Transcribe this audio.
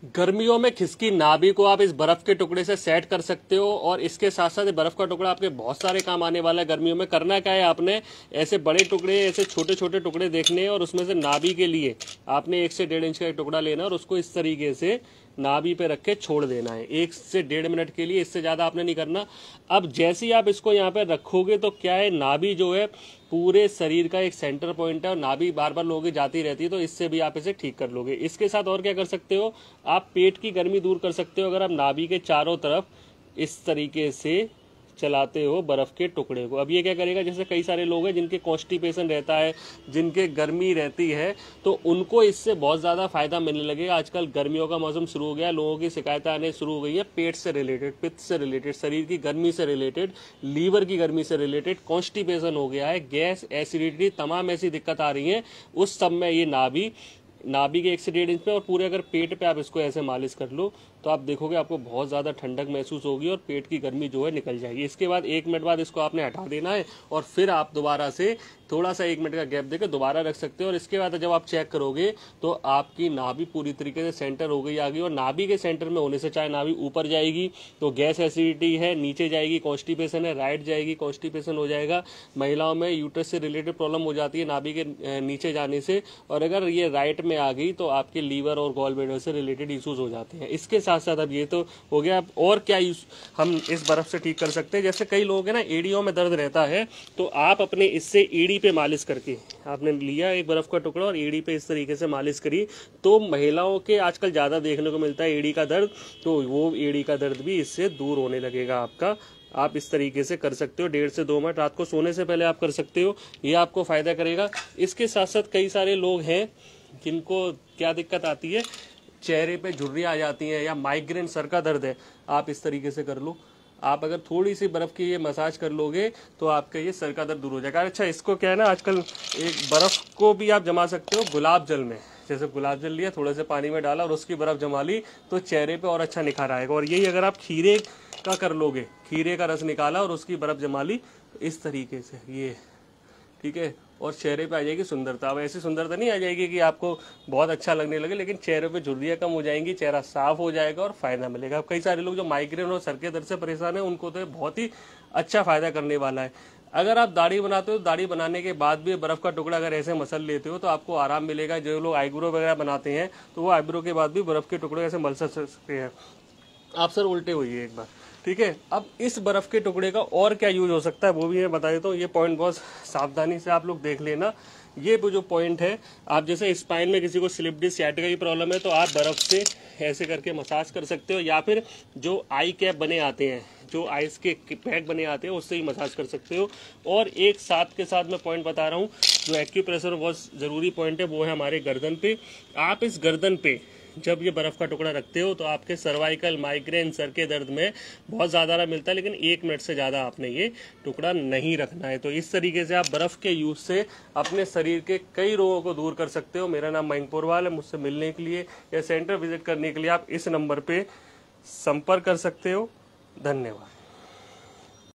गर्मियों में खिसकी नाभि को आप इस बर्फ के टुकड़े से सेट कर सकते हो और इसके साथ साथ बर्फ का टुकड़ा आपके बहुत सारे काम आने वाला है। गर्मियों में करना क्या है, आपने ऐसे बड़े टुकड़े, ऐसे छोटे छोटे टुकड़े देखने हैं और उसमें से नाभि के लिए आपने 1 से 1.5 इंच का एक टुकड़ा लेना और उसको इस तरीके से नाभि पे रख के छोड़ देना है 1 से 1.5 मिनट के लिए, इससे ज़्यादा आपने नहीं करना। अब जैसे ही आप इसको यहाँ पे रखोगे तो क्या है, नाभि जो है पूरे शरीर का एक सेंटर पॉइंट है और नाभि बार बार लोगे जाती रहती है, तो इससे भी आप इसे ठीक कर लोगे। इसके साथ और क्या कर सकते हो, आप पेट की गर्मी दूर कर सकते हो अगर आप नाभि के चारों तरफ इस तरीके से चलाते हो बर्फ के टुकड़े को। अब ये क्या करेगा, जैसे कई सारे लोग हैं जिनके कॉन्स्टिपेशन रहता है, जिनके गर्मी रहती है, तो उनको इससे बहुत ज़्यादा फायदा मिलने लगेगा। आजकल गर्मियों का मौसम शुरू हो गया, लोगों की शिकायतें आने शुरू हो गई है पेट से रिलेटेड, पित्त से रिलेटेड, शरीर की गर्मी से रिलेटेड, लीवर की गर्मी से रिलेटेड, कॉन्स्टिपेशन हो गया है, गैस, एसिडिटी, तमाम ऐसी दिक्कत आ रही है। उस सब में ये नाभि के 1 से 1.5 इंच में और पूरे अगर पेट पे आप इसको ऐसे मालिश कर लो तो आप देखोगे आपको बहुत ज़्यादा ठंडक महसूस होगी और पेट की गर्मी जो है निकल जाएगी। इसके बाद 1 मिनट बाद इसको आपने हटा देना है और फिर आप दोबारा से थोड़ा सा 1 मिनट का गैप देकर दोबारा रख सकते हो। और इसके बाद जब आप चेक करोगे तो आपकी नाभि पूरी तरीके से सेंटर हो गई आगे, और नाभि के सेंटर में होने से चाहे नाभि ऊपर जाएगी तो गैस एसिडिटी है, नीचे जाएगी कॉन्स्टिपेशन है, राइट जाएगी कॉन्स्टिपेशन हो जाएगा। महिलाओं में यूट्रस से रिलेटेड प्रॉब्लम हो जाती है नाभि के नीचे जाने से, और अगर ये राइट में आ गई तो आपके लीवर और गॉल ब्लैडर से रिलेटेड इश्यूज हो जाते हैं। इसके साथ साथ अब ये तो हो गया, अब और क्या हम इस बर्फ से ठीक कर सकते हैं। जैसे कई लोग हैं ना, एड़ियों में दर्द रहता है, तो आप अपने इससे एड़ी पे मालिश करके, आपने लिया एक बर्फ का टुकड़ा और एड़ी पे इस तरीके से मालिश करी, तो महिलाओं के आजकल ज़्यादा देखने को मिलता है एड़ी का दर्द, तो वो एड़ी का दर्द भी इससे दूर होने लगेगा आपका। आप इस तरीके से कर सकते हो 1.5 से 2 मिनट, रात को सोने से पहले आप कर सकते हो, ये आपको फ़ायदा करेगा। इसके साथ साथ कई सारे लोग हैं जिनको क्या दिक्कत आती है, चेहरे पे झुर्रियाँ आ जाती हैं या माइग्रेन, सर का दर्द है, आप इस तरीके से कर लो। आप अगर थोड़ी सी बर्फ़ की ये मसाज कर लोगे तो आपका ये सर का दर्द दूर हो जाएगा। अच्छा, इसको क्या है ना, आजकल एक बर्फ़ को भी आप जमा सकते हो गुलाब जल में। जैसे गुलाब जल लिया, थोड़े से पानी में डाला और उसकी बर्फ़ जमा ली, तो चेहरे पे और अच्छा निखार आएगा। और यही अगर आप खीरे का कर लोगे, खीरे का रस निकाला और उसकी बर्फ़ जमा ली इस तरीके से, ये ठीक है, और चेहरे पे आ जाएगी सुंदरता। अब ऐसी सुंदरता नहीं आ जाएगी कि आपको बहुत अच्छा लगने लगे, लेकिन चेहरे पे झुर्रियाँ कम हो जाएंगी, चेहरा साफ हो जाएगा और फायदा मिलेगा। अब कई सारे लोग जो माइग्रेन और सर के दर्द से परेशान है, उनको तो बहुत ही अच्छा फायदा करने वाला है। अगर आप दाढ़ी बनाते हो, दाढ़ी बनाने के बाद भी बर्फ का टुकड़ा अगर ऐसे मसल लेते हो तो आपको आराम मिलेगा। जो लोग आईब्रो वगैरह बनाते हैं तो वो आईब्रो के बाद भी बर्फ के टुकड़े ऐसे मसल सकते हैं। आप सर उल्टे हुई एक बार, ठीक है। अब इस बर्फ के टुकड़े का और क्या यूज हो सकता है वो भी मैं बता देता हूँ। ये पॉइंट बहुत सावधानी से आप लोग देख लेना। ये जो पॉइंट है, आप जैसे स्पाइन में किसी को स्लिप डिस्क सियाटिका की प्रॉब्लम है तो आप बर्फ से ऐसे करके मसाज कर सकते हो, या फिर जो आई कैप बने आते हैं, जो आइस के पैक बने आते हैं, उससे ही मसाज कर सकते हो। और एक साथ के साथ मैं पॉइंट बता रहा हूँ, जो एक्यूप्रेशर बहुत ज़रूरी पॉइंट है वो है हमारे गर्दन पे। आप इस गर्दन पे जब ये बर्फ़ का टुकड़ा रखते हो तो आपके सर्वाइकल, माइग्रेन, सर के दर्द में बहुत ज़्यादा आराम मिलता है, लेकिन 1 मिनट से ज़्यादा आपने ये टुकड़ा नहीं रखना है। तो इस तरीके से आप बर्फ़ के यूज़ से अपने शरीर के कई रोगों को दूर कर सकते हो। मेरा नाम मयंक पोरवाल है। मुझसे मिलने के लिए या सेंटर विजिट करने के लिए आप इस नंबर पर संपर्क कर सकते हो। धन्यवाद।